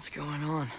What's going on?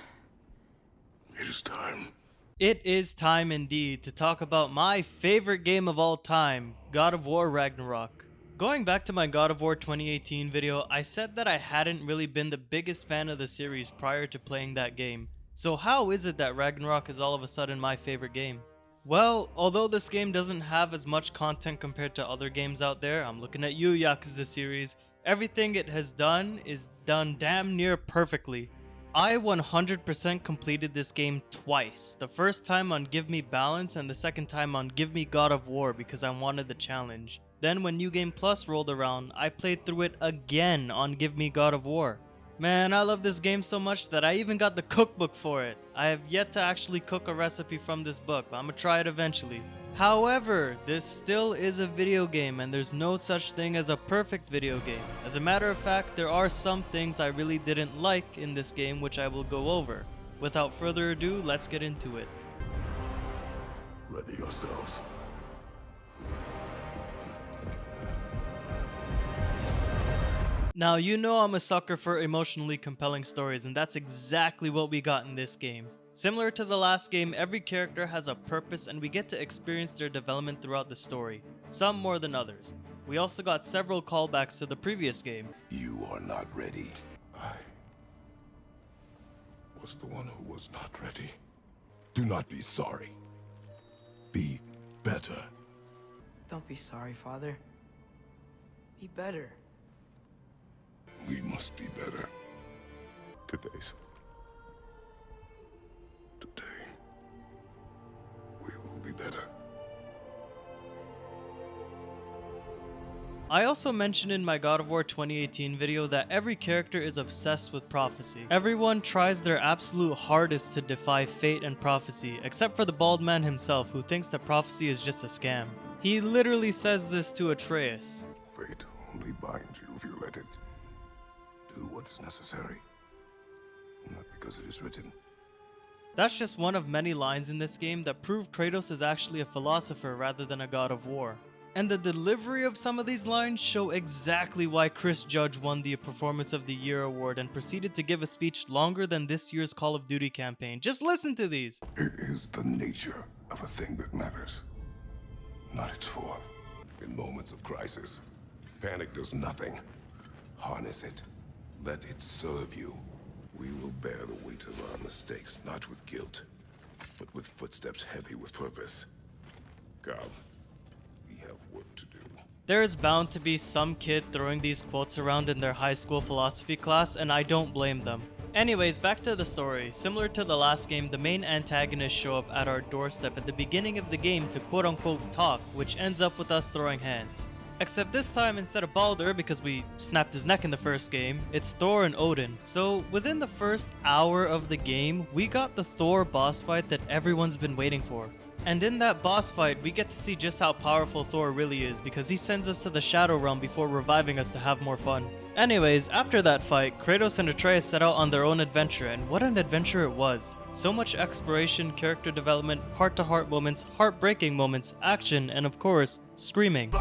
It is time. It is time indeed to talk about my favorite game of all time, God of War Ragnarok. Going back to my God of War 2018 video, I said that I hadn't really been the biggest fan of the series prior to playing that game. So how is it that Ragnarok is all of a sudden my favorite game? Well, although this game doesn't have as much content compared to other games out there, I'm looking at you, Yakuza series, everything it has done is done damn near perfectly. I 100% completed this game twice, the first time on Give Me Balance and the second time on Give Me God of War because I wanted the challenge. Then when New Game Plus rolled around, I played through it again on Give Me God of War. Man, I love this game so much that I even got the cookbook for it. I have yet to actually cook a recipe from this book, but I'm gonna try it eventually. However, this still is a video game and there's no such thing as a perfect video game. As a matter of fact, there are some things I really didn't like in this game which I will go over. Without further ado, let's get into it. Ready yourselves. Now, you know I'm a sucker for emotionally compelling stories, and that's exactly what we got in this game. Similar to the last game, every character has a purpose and we get to experience their development throughout the story, some more than others. We also got several callbacks to the previous game. You are not ready. I was the one who was not ready. Do not be sorry. Be better. Don't be sorry, Father. Be better. We must be better. Today, we will be better. I also mentioned in my God of War 2018 video that every character is obsessed with prophecy. Everyone tries their absolute hardest to defy fate and prophecy, except for the bald man himself who thinks that prophecy is just a scam. He literally says this to Atreus. Fate only binds you if you let it. Do what is necessary, not because it is written. That's just one of many lines in this game that prove Kratos is actually a philosopher rather than a god of war. And the delivery of some of these lines show exactly why Chris Judge won the Performance of the Year award and proceeded to give a speech longer than this year's Call of Duty campaign. Just listen to these. It is the nature of a thing that matters, not its form. In moments of crisis, panic does nothing. Harness it. Let it serve you. We will bear the weight of our mistakes, not with guilt, but with footsteps heavy with purpose. Come, we have work to do. There is bound to be some kid throwing these quotes around in their high school philosophy class, and I don't blame them. Anyways, back to the story. Similar to the last game, the main antagonists show up at our doorstep at the beginning of the game to quote-unquote talk, which ends up with us throwing hands. Except this time, instead of Baldur, because we snapped his neck in the first game, it's Thor and Odin. So within the first hour of the game, we got the Thor boss fight that everyone's been waiting for. And in that boss fight, we get to see just how powerful Thor really is because he sends us to the Shadow Realm before reviving us to have more fun. Anyways, after that fight, Kratos and Atreus set out on their own adventure, and what an adventure it was. So much exploration, character development, heart-to-heart moments, heartbreaking moments, action, and of course, screaming.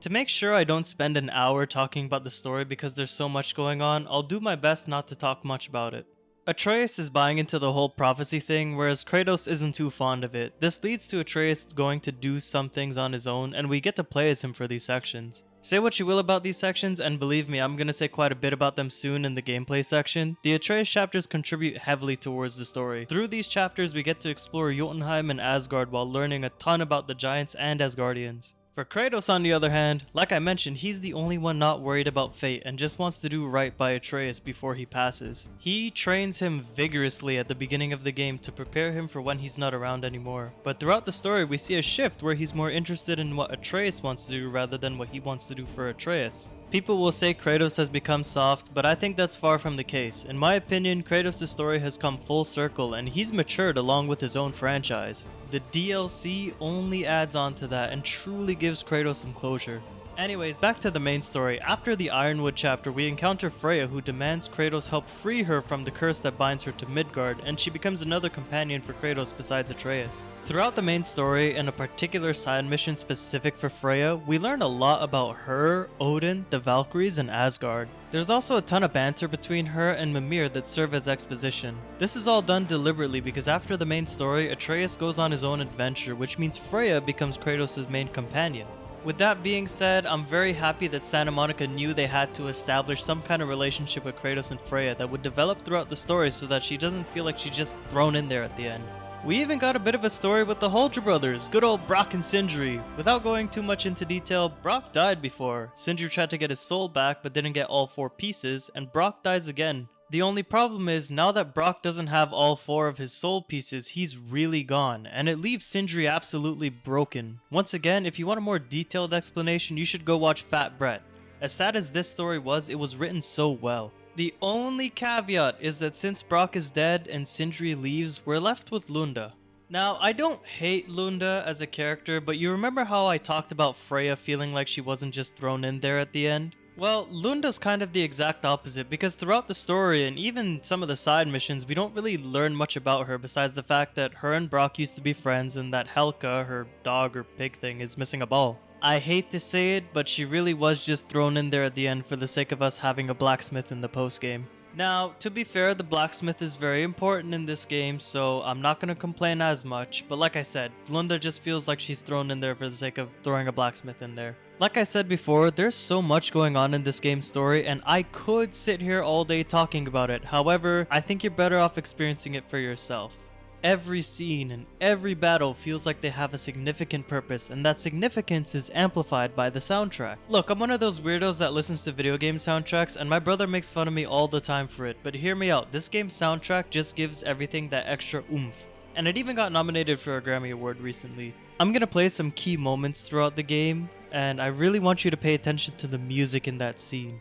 To make sure I don't spend an hour talking about the story because there's so much going on, I'll do my best not to talk much about it. Atreus is buying into the whole prophecy thing, whereas Kratos isn't too fond of it. This leads to Atreus going to do some things on his own, and we get to play as him for these sections. Say what you will about these sections, and believe me, I'm gonna say quite a bit about them soon in the gameplay section. The Atreus chapters contribute heavily towards the story. Through these chapters, we get to explore Jotunheim and Asgard while learning a ton about the giants and Asgardians. For Kratos, on the other hand, like I mentioned, he's the only one not worried about fate and just wants to do right by Atreus before he passes. He trains him vigorously at the beginning of the game to prepare him for when he's not around anymore. But throughout the story, we see a shift where he's more interested in what Atreus wants to do rather than what he wants to do for Atreus. People will say Kratos has become soft, but I think that's far from the case. In my opinion, Kratos' story has come full circle and he's matured along with his own franchise. The DLC only adds on to that and truly gives Kratos some closure. Anyways, back to the main story. After the Ironwood chapter, we encounter Freya, who demands Kratos help free her from the curse that binds her to Midgard, and she becomes another companion for Kratos besides Atreus. Throughout the main story, and a particular side mission specific for Freya, we learn a lot about her, Odin, the Valkyries, and Asgard. There's also a ton of banter between her and Mimir that serve as exposition. This is all done deliberately because after the main story, Atreus goes on his own adventure, which means Freya becomes Kratos' main companion. With that being said, I'm very happy that Santa Monica knew they had to establish some kind of relationship with Kratos and Freya that would develop throughout the story so that she doesn't feel like she's just thrown in there at the end. We even got a bit of a story with the Holdra brothers, good old Brock and Sindri. Without going too much into detail, Brock died before. Sindri tried to get his soul back but didn't get all 4 pieces, and Brock dies again. The only problem is, now that Brock doesn't have all 4 of his soul pieces, he's really gone, and it leaves Sindri absolutely broken. Once again, if you want a more detailed explanation, you should go watch Fat Brett. As sad as this story was, it was written so well. The only caveat is that since Brock is dead and Sindri leaves, we're left with Lunda. Now, I don't hate Lunda as a character, but you remember how I talked about Freya feeling like she wasn't just thrown in there at the end? Well, Lunda's kind of the exact opposite, because throughout the story and even some of the side missions, we don't really learn much about her besides the fact that her and Brock used to be friends and that Helka, her dog or pig thing, is missing a ball. I hate to say it, but she really was just thrown in there at the end for the sake of us having a blacksmith in the post-game. Now, to be fair, the blacksmith is very important in this game, so I'm not going to complain as much, but like I said, Lunda just feels like she's thrown in there for the sake of throwing a blacksmith in there. Like I said before, there's so much going on in this game's story, and I could sit here all day talking about it. However, I think you're better off experiencing it for yourself. Every scene and every battle feels like they have a significant purpose, and that significance is amplified by the soundtrack. Look, I'm one of those weirdos that listens to video game soundtracks, and my brother makes fun of me all the time for it, but hear me out, this game's soundtrack just gives everything that extra oomph. And it even got nominated for a Grammy Award recently. I'm gonna play some key moments throughout the game, and I really want you to pay attention to the music in that scene.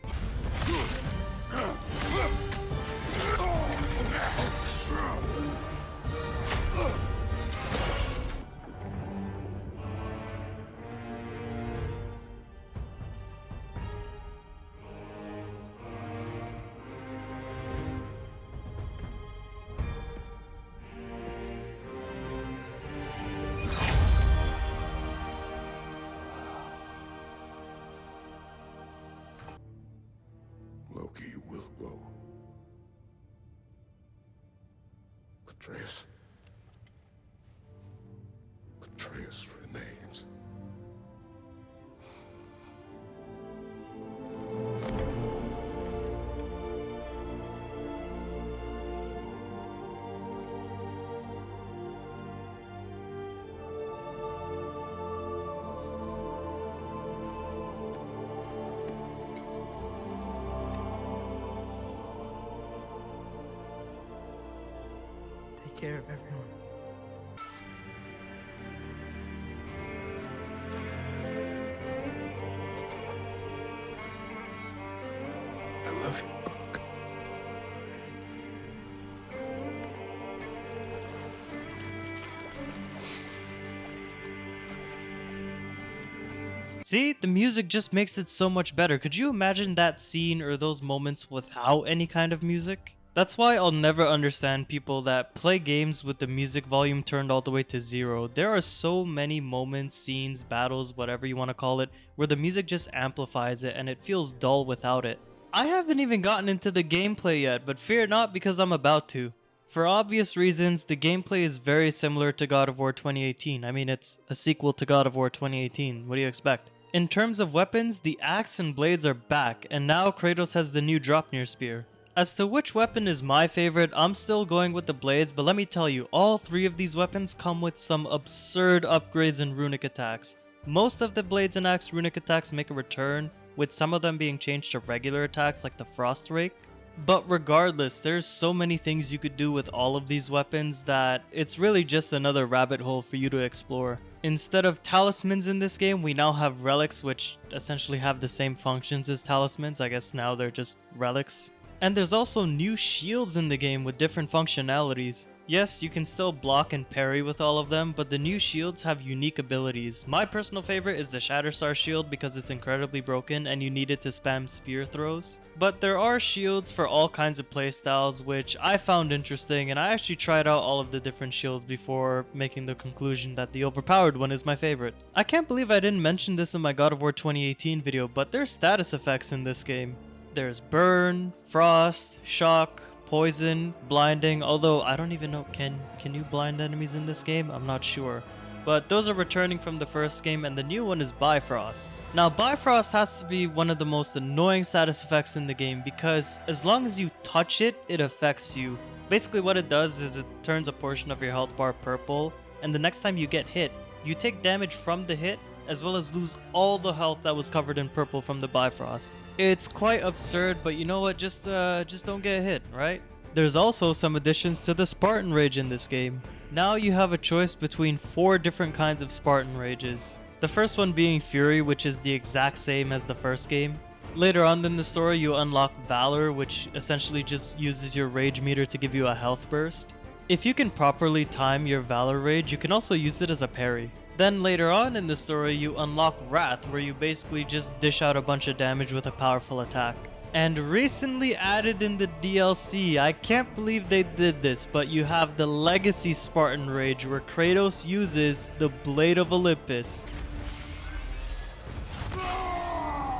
Loki will go. Atreus. Atreus remains. Take care of everyone. I love you. See, the music just makes it so much better. Could you imagine that scene or those moments without any kind of music? That's why I'll never understand people that play games with the music volume turned all the way to 0. There are so many moments, scenes, battles, whatever you want to call it, where the music just amplifies it and it feels dull without it. I haven't even gotten into the gameplay yet, but fear not because I'm about to. For obvious reasons, the gameplay is very similar to God of War 2018. I mean, it's a sequel to God of War 2018. What do you expect? In terms of weapons, the axe and blades are back, and now Kratos has the new Draupnir spear. As to which weapon is my favorite, I'm still going with the blades, but let me tell you, all 3 of these weapons come with some absurd upgrades and runic attacks. Most of the blades and axe runic attacks make a return, with some of them being changed to regular attacks like the Frost Rake. But regardless, there's so many things you could do with all of these weapons that it's really just another rabbit hole for you to explore. Instead of talismans in this game, we now have relics, which essentially have the same functions as talismans. I guess now they're just relics. And there's also new shields in the game with different functionalities. Yes, you can still block and parry with all of them, but the new shields have unique abilities. My personal favorite is the Shatterstar shield because it's incredibly broken and you need it to spam spear throws. But there are shields for all kinds of playstyles, which I found interesting, and I actually tried out all of the different shields before making the conclusion that the overpowered one is my favorite. I can't believe I didn't mention this in my God of War 2018 video, but there's status effects in this game. There's burn, frost, shock, poison, blinding, although I don't even know, can you blind enemies in this game? I'm not sure. But those are returning from the first game, and the new one is Bifrost. Now Bifrost has to be one of the most annoying status effects in the game because as long as you touch it, it affects you. Basically what it does is it turns a portion of your health bar purple, and the next time you get hit, you take damage from the hit as well as lose all the health that was covered in purple from the Bifrost. It's quite absurd, but you know what, just don't get hit, right? There's also some additions to the Spartan Rage in this game. Now you have a choice between 4 different kinds of Spartan Rages. The first one being Fury, which is the exact same as the first game. Later on in the story, you unlock Valor, which essentially just uses your rage meter to give you a health burst. If you can properly time your Valor Rage, you can also use it as a parry. Then later on in the story, you unlock Wrath, where you basically just dish out a bunch of damage with a powerful attack. And recently added in the DLC, I can't believe they did this, but you have the Legacy Spartan Rage, where Kratos uses the Blade of Olympus.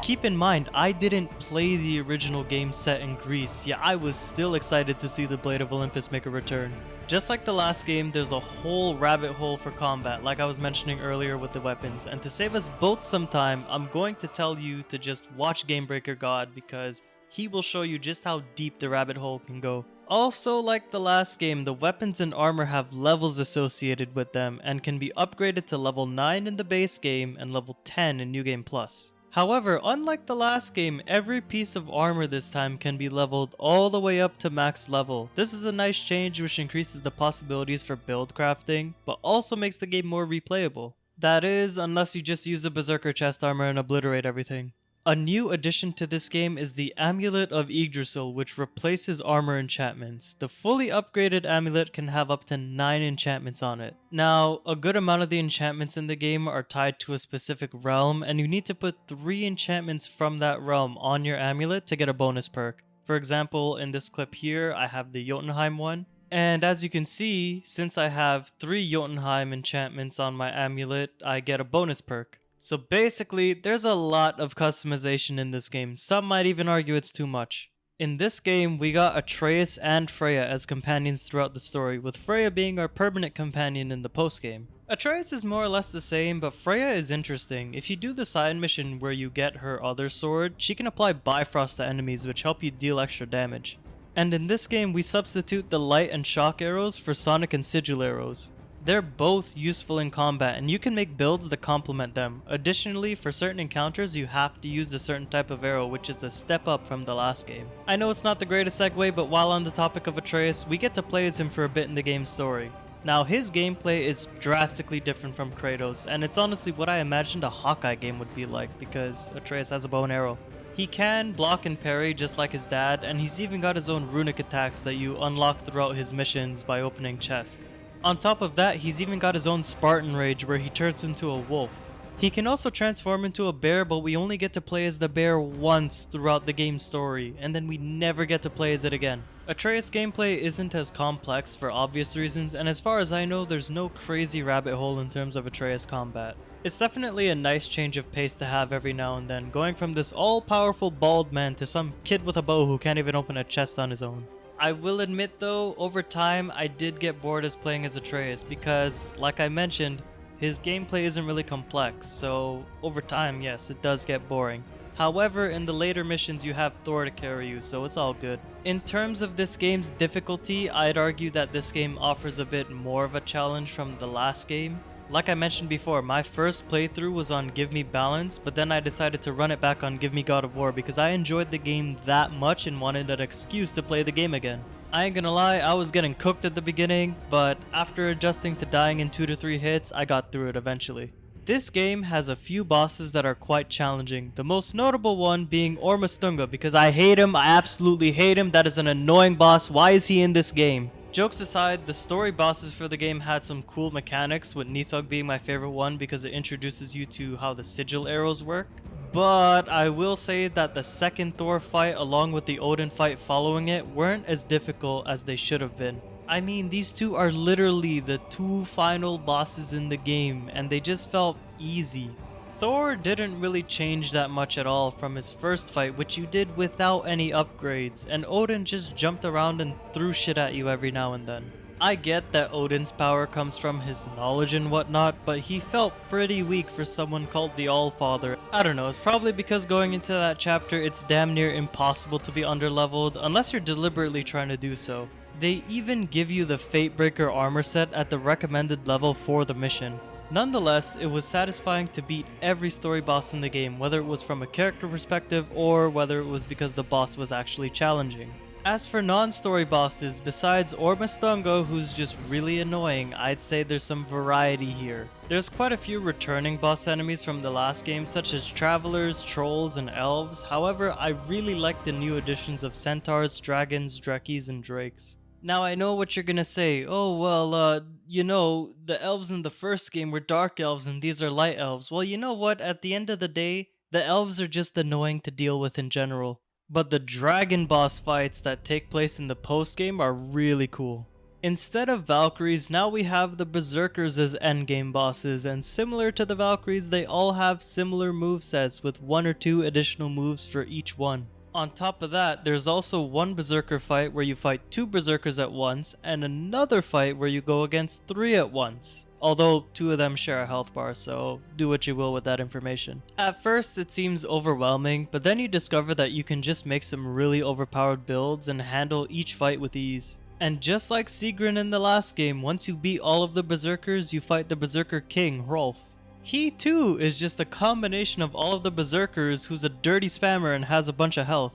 Keep in mind, I didn't play the original game set in Greece, yet I was still excited to see the Blade of Olympus make a return. Just like the last game, there's a whole rabbit hole for combat, like I was mentioning earlier with the weapons, and to save us both some time, I'm going to tell you to just watch Gamebreaker God because he will show you just how deep the rabbit hole can go. Also, like the last game, the weapons and armor have levels associated with them and can be upgraded to level 9 in the base game and level 10 in New Game Plus. However, unlike the last game, every piece of armor this time can be leveled all the way up to max level. This is a nice change which increases the possibilities for build crafting, but also makes the game more replayable. That is, unless you just use the Berserker chest armor and obliterate everything. A new addition to this game is the Amulet of Yggdrasil, which replaces armor enchantments. The fully upgraded amulet can have up to 9 enchantments on it. Now, a good amount of the enchantments in the game are tied to a specific realm, and you need to put 3 enchantments from that realm on your amulet to get a bonus perk. For example, in this clip here, I have the Jotunheim one. And as you can see, since I have 3 Jotunheim enchantments on my amulet, I get a bonus perk. So basically, there's a lot of customization in this game. Some might even argue it's too much. In this game, we got Atreus and Freya as companions throughout the story, with Freya being our permanent companion in the post-game. Atreus is more or less the same, but Freya is interesting. If you do the side mission where you get her other sword, she can apply Bifrost to enemies, which help you deal extra damage. And in this game, we substitute the light and shock arrows for sonic and sigil arrows. They're both useful in combat, and you can make builds that complement them. Additionally, for certain encounters, you have to use a certain type of arrow, which is a step up from the last game. I know it's not the greatest segue, but while on the topic of Atreus, we get to play as him for a bit in the game's story. Now, his gameplay is drastically different from Kratos, and it's honestly what I imagined a Hawkeye game would be like, because Atreus has a bow and arrow. He can block and parry just like his dad, and he's even got his own runic attacks that you unlock throughout his missions by opening chests. On top of that, he's even got his own Spartan Rage where he turns into a wolf. He can also transform into a bear, but we only get to play as the bear once throughout the game's story, and then we never get to play as it again. Atreus' gameplay isn't as complex for obvious reasons, and as far as I know, there's no crazy rabbit hole in terms of Atreus combat. It's definitely a nice change of pace to have every now and then, going from this all-powerful bald man to some kid with a bow who can't even open a chest on his own. I will admit though, over time I did get bored as playing as Atreus because, like I mentioned, his gameplay isn't really complex, so over time, yes, it does get boring. However, in the later missions you have Thor to carry you, so it's all good. In terms of this game's difficulty, I'd argue that this game offers a bit more of a challenge from the last game. Like I mentioned before, my first playthrough was on Give Me Balance, but then I decided to run it back on Give Me God of War because I enjoyed the game that much and wanted an excuse to play the game again. I ain't gonna lie, I was getting cooked at the beginning, but after adjusting to dying in 2 to 3 hits, I got through it eventually. This game has a few bosses that are quite challenging, the most notable one being Ormastunga because I hate him, I absolutely hate him, that is an annoying boss, why is he in this game? Jokes aside, the story bosses for the game had some cool mechanics, with Nithog being my favorite one because it introduces you to how the sigil arrows work. But I will say that the second Thor fight along with the Odin fight following it weren't as difficult as they should have been. I mean, these two are literally the two final bosses in the game, and they just felt easy. Thor didn't really change that much at all from his first fight, which you did without any upgrades, and Odin just jumped around and threw shit at you every now and then. I get that Odin's power comes from his knowledge and whatnot, but he felt pretty weak for someone called the Allfather. I don't know, it's probably because going into that chapter it's damn near impossible to be underleveled unless you're deliberately trying to do so. They even give you the Fatebreaker armor set at the recommended level for the mission. Nonetheless, it was satisfying to beat every story boss in the game, whether it was from a character perspective or whether it was because the boss was actually challenging. As for non-story bosses, besides Ormastungo, who's just really annoying, I'd say there's some variety here. There's quite a few returning boss enemies from the last game, such as Travelers, Trolls, and Elves. However, I really like the new additions of Centaurs, Dragons, Drakes, and Drakes. Now I know what you're gonna say, oh well, you know, the elves in the first game were dark elves and these are light elves. Well, you know what, at the end of the day, the elves are just annoying to deal with in general. But the dragon boss fights that take place in the post game are really cool. Instead of Valkyries, now we have the Berserkers as endgame bosses, and similar to the Valkyries, they all have similar movesets with 1 or 2 additional moves for each one. On top of that, there's also one Berserker fight where you fight 2 Berserkers at once, and another fight where you go against 3 at once. Although 2 of them share a health bar, so do what you will with that information. At first it seems overwhelming, but then you discover that you can just make some really overpowered builds and handle each fight with ease. And just like Sigrun in the last game, once you beat all of the Berserkers, you fight the Berserker King, Hrolf. He too is just a combination of all of the Berserkers who's a dirty spammer and has a bunch of health.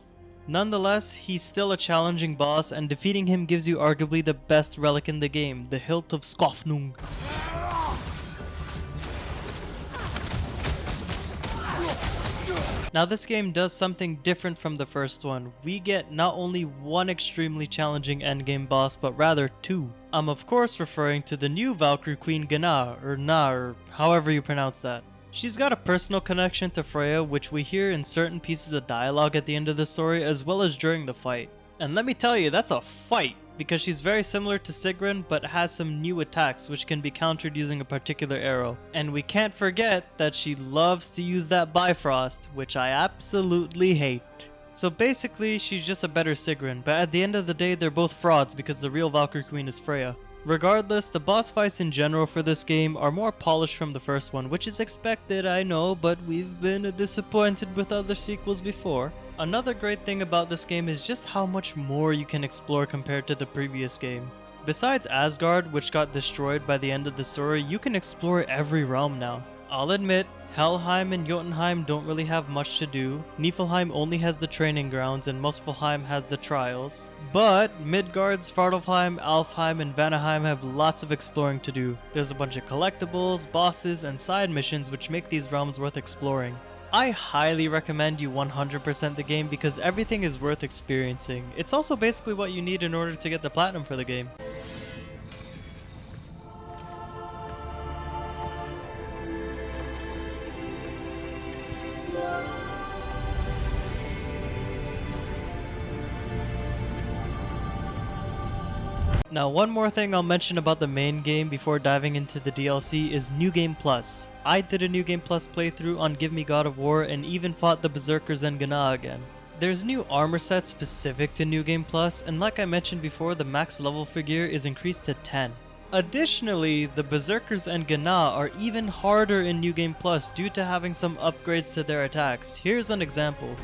Nonetheless, he's still a challenging boss, and defeating him gives you arguably the best relic in the game, the Hilt of Skofnung. Now this game does something different from the first one. We get not only one extremely challenging endgame boss, but rather 2. I'm of course referring to the new Valkyrie Queen Gná, or Na, or however you pronounce that. She's got a personal connection to Freya, which we hear in certain pieces of dialogue at the end of the story, as well as during the fight. And let me tell you, that's a fight! Because she's very similar to Sigrun, but has some new attacks which can be countered using a particular arrow. And we can't forget that she loves to use that Bifrost, which I absolutely hate. So basically, she's just a better Sigrun, but at the end of the day, they're both frauds because the real Valkyrie Queen is Freya. Regardless, the boss fights in general for this game are more polished from the first one, which is expected, I know, but we've been disappointed with other sequels before. Another great thing about this game is just how much more you can explore compared to the previous game. Besides Asgard, which got destroyed by the end of the story, you can explore every realm now. I'll admit, Helheim and Jotunheim don't really have much to do, Niflheim only has the training grounds, and Muspelheim has the trials. But Midgard, Svartalfheim, Alfheim, and Vanaheim have lots of exploring to do. There's a bunch of collectibles, bosses, and side missions which make these realms worth exploring. I highly recommend you 100% the game because everything is worth experiencing. It's also basically what you need in order to get the platinum for the game. Now, one more thing I'll mention about the main game before diving into the DLC is New Game Plus. I did a New Game Plus playthrough on Give Me God of War and even fought the Berserkers and Gná again. There's new armor sets specific to New Game Plus, and like I mentioned before, the max level for gear is increased to 10. Additionally, the Berserkers and Gná are even harder in New Game Plus due to having some upgrades to their attacks. Here's an example.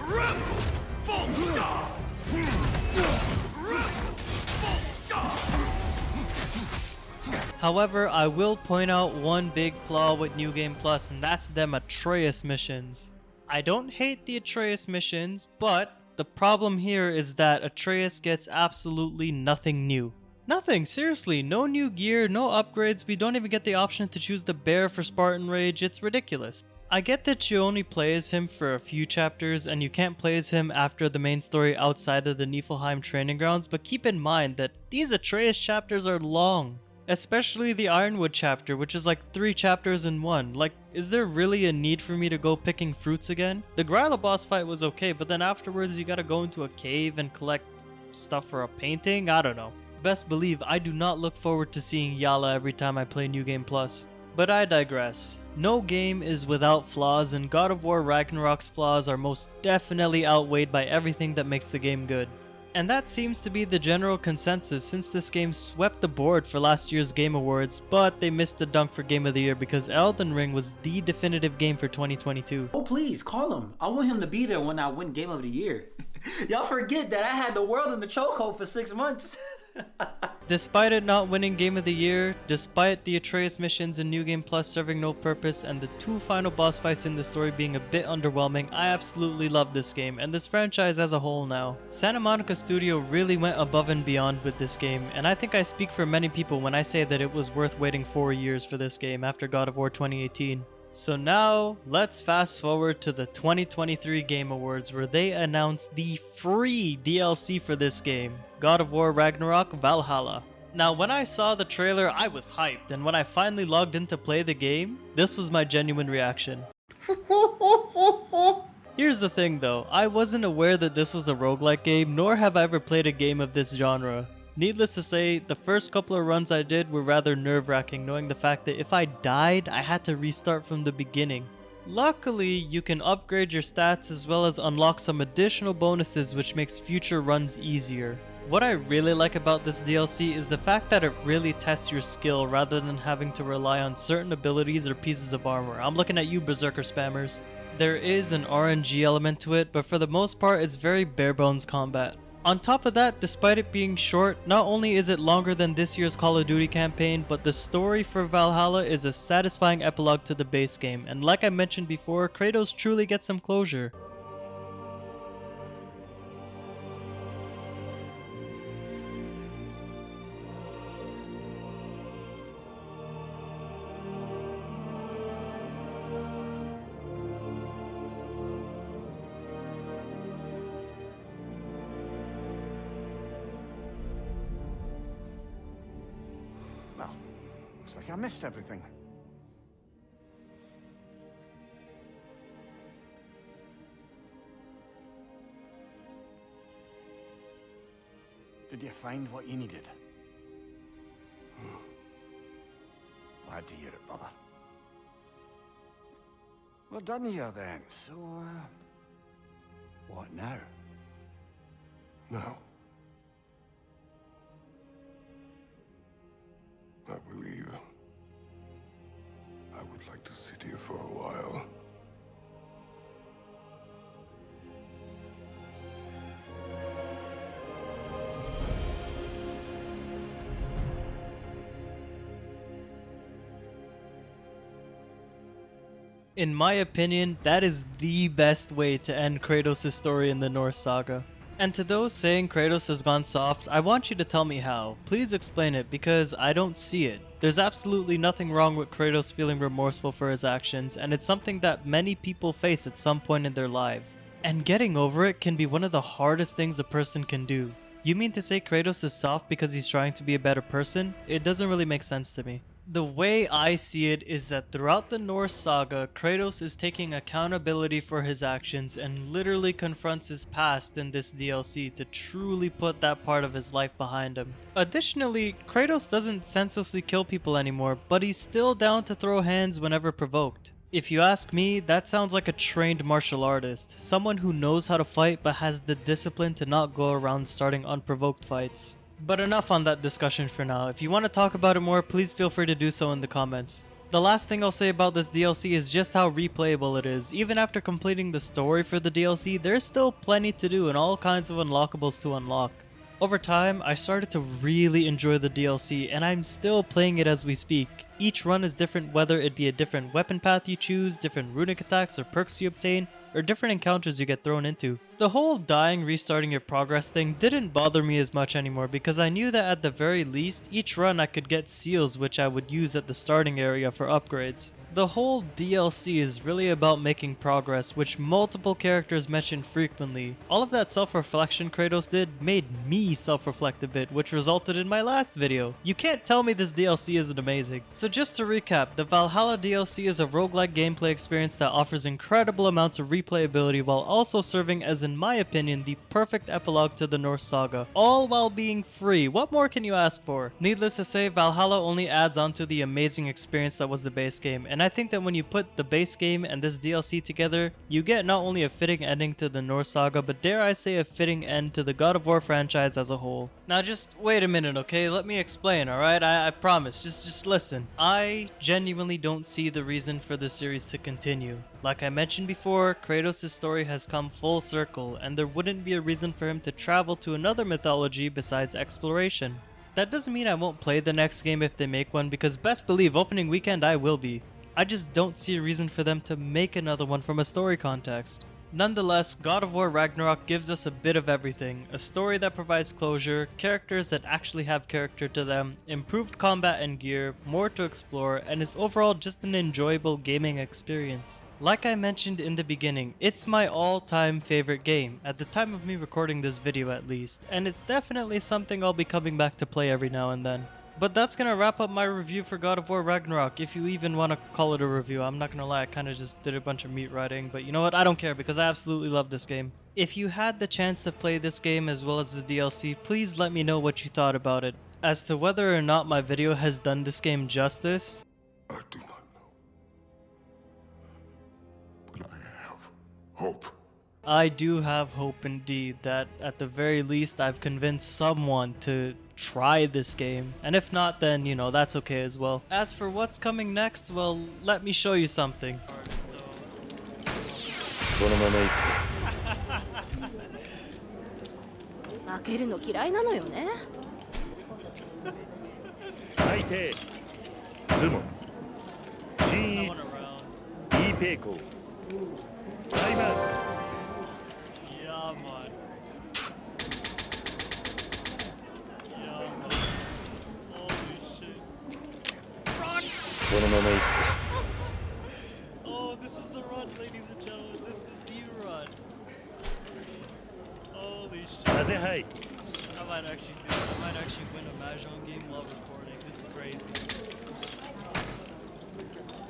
However, I will point out one big flaw with New Game Plus, and that's them Atreus missions. I don't hate the Atreus missions, but the problem here is that Atreus gets absolutely nothing new. Nothing, seriously, no new gear, no upgrades, we don't even get the option to choose the bear for Spartan Rage, it's ridiculous. I get that you only play as him for a few chapters and you can't play as him after the main story outside of the Niflheim training grounds, but keep in mind that these Atreus chapters are long. Especially the Ironwood chapter, which is like 3 chapters in one. Like, is there really a need for me to go picking fruits again? The Gryla boss fight was okay, but then afterwards you gotta go into a cave and collect stuff for a painting? I don't know. Best believe I do not look forward to seeing Yala every time I play New Game Plus. But I digress. No game is without flaws, and God of War Ragnarok's flaws are most definitely outweighed by everything that makes the game good. And that seems to be the general consensus since this game swept the board for last year's Game Awards, but they missed the dunk for Game of the Year because Elden Ring was the definitive game for 2022. Oh please, call him. I want him to be there when I win Game of the Year. Y'all forget that I had the world in the chokehold for 6 months. Despite it not winning Game of the Year, despite the Atreus missions in New Game Plus serving no purpose, and the 2 final boss fights in the story being a bit underwhelming, I absolutely love this game and this franchise as a whole now. Santa Monica Studio really went above and beyond with this game, and I think I speak for many people when I say that it was worth waiting 4 years for this game after God of War 2018. So now, let's fast forward to the 2023 Game Awards where they announced the free DLC for this game, God of War Ragnarok Valhalla. Now when I saw the trailer, I was hyped, and when I finally logged in to play the game, this was my genuine reaction. Here's the thing though, I wasn't aware that this was a roguelike game, nor have I ever played a game of this genre. Needless to say, the first couple of runs I did were rather nerve-wracking, knowing the fact that if I died, I had to restart from the beginning. Luckily, you can upgrade your stats as well as unlock some additional bonuses which makes future runs easier. What I really like about this DLC is the fact that it really tests your skill rather than having to rely on certain abilities or pieces of armor. I'm looking at you, Berserker spammers. There is an RNG element to it, but for the most part it's very bare bones combat. On top of that, despite it being short, not only is it longer than this year's Call of Duty campaign, but the story for Valhalla is a satisfying epilogue to the base game, and like I mentioned before, Kratos truly gets some closure. Well, looks like I missed everything. Did you find what you needed? Glad to hear it, brother. We're done here then, so, what now? No. I believe I would like to sit here for a while. In my opinion, that is the best way to end Kratos' story in the Norse saga. And to those saying Kratos has gone soft, I want you to tell me how. Please explain it, because I don't see it. There's absolutely nothing wrong with Kratos feeling remorseful for his actions, and it's something that many people face at some point in their lives. And getting over it can be one of the hardest things a person can do. You mean to say Kratos is soft because he's trying to be a better person? It doesn't really make sense to me. The way I see it is that throughout the Norse saga, Kratos is taking accountability for his actions and literally confronts his past in this DLC to truly put that part of his life behind him. Additionally, Kratos doesn't senselessly kill people anymore, but he's still down to throw hands whenever provoked. If you ask me, that sounds like a trained martial artist, someone who knows how to fight but has the discipline to not go around starting unprovoked fights. But enough on that discussion for now. If you want to talk about it more, please feel free to do so in the comments. The last thing I'll say about this DLC is just how replayable it is. Even after completing the story for the DLC, there's still plenty to do and all kinds of unlockables to unlock. Over time, I started to really enjoy the DLC, and I'm still playing it as we speak. Each run is different, whether it be a different weapon path you choose, different runic attacks or perks you obtain, or different encounters you get thrown into. The whole dying, restarting your progress thing didn't bother me as much anymore because I knew that at the very least, each run I could get seals which I would use at the starting area for upgrades. The whole DLC is really about making progress, which multiple characters mention frequently. All of that self-reflection Kratos did made me self-reflect a bit, which resulted in my last video. You can't tell me this DLC isn't amazing. So just to recap, the Valhalla DLC is a roguelike gameplay experience that offers incredible amounts of replayability while also serving as, in my opinion, the perfect epilogue to the Norse saga, all while being free. What more can you ask for? Needless to say, Valhalla only adds on to the amazing experience that was the base game, and I think that when you put the base game and this DLC together, you get not only a fitting ending to the Norse saga, but dare I say a fitting end to the God of War franchise as a whole. Now just wait a minute, okay? Let me explain, alright? I promise, just listen. I genuinely don't see the reason for the series to continue. Like I mentioned before, Kratos' story has come full circle, and there wouldn't be a reason for him to travel to another mythology besides exploration. That doesn't mean I won't play the next game if they make one, because best believe opening weekend I will be. I just don't see a reason for them to make another one from a story context. Nonetheless, God of War Ragnarok gives us a bit of everything, a story that provides closure, characters that actually have character to them, improved combat and gear, more to explore, and is overall just an enjoyable gaming experience. Like I mentioned in the beginning, it's my all-time favorite game, at the time of me recording this video at least, and it's definitely something I'll be coming back to play every now and then. But that's gonna wrap up my review for God of War Ragnarok, if you even want to call it a review. I'm not gonna lie, I kinda just did a bunch of meat riding, but you know what, I don't care because I absolutely love this game. If you had the chance to play this game as well as the DLC, please let me know what you thought about it. As to whether or not my video has done this game justice, I do not know. But I have hope. I do have hope indeed that at the very least I've convinced someone to try this game, and if not, then you know, that's okay as well. As for what's coming next, well, let me show you something. Yeah, man. Oh, this is the run, ladies and gentlemen. This is the run. Holy shit. I might actually do it. I might actually win a Mahjong game while recording. This is crazy.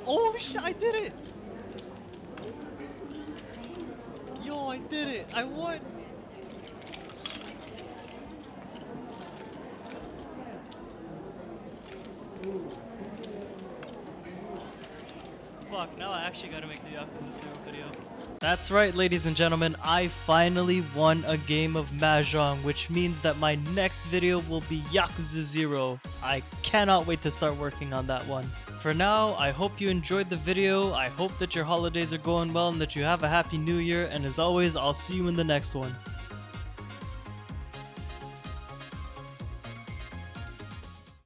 Holy shit, I did it! Yo, I did it! I won! Fuck, now I actually gotta make the Yakuza 0 video. That's right, ladies and gentlemen, I finally won a game of Mahjong, which means that my next video will be Yakuza 0. I cannot wait to start working on that one. For now, I hope you enjoyed the video, I hope that your holidays are going well and that you have a happy new year, and as always, I'll see you in the next one.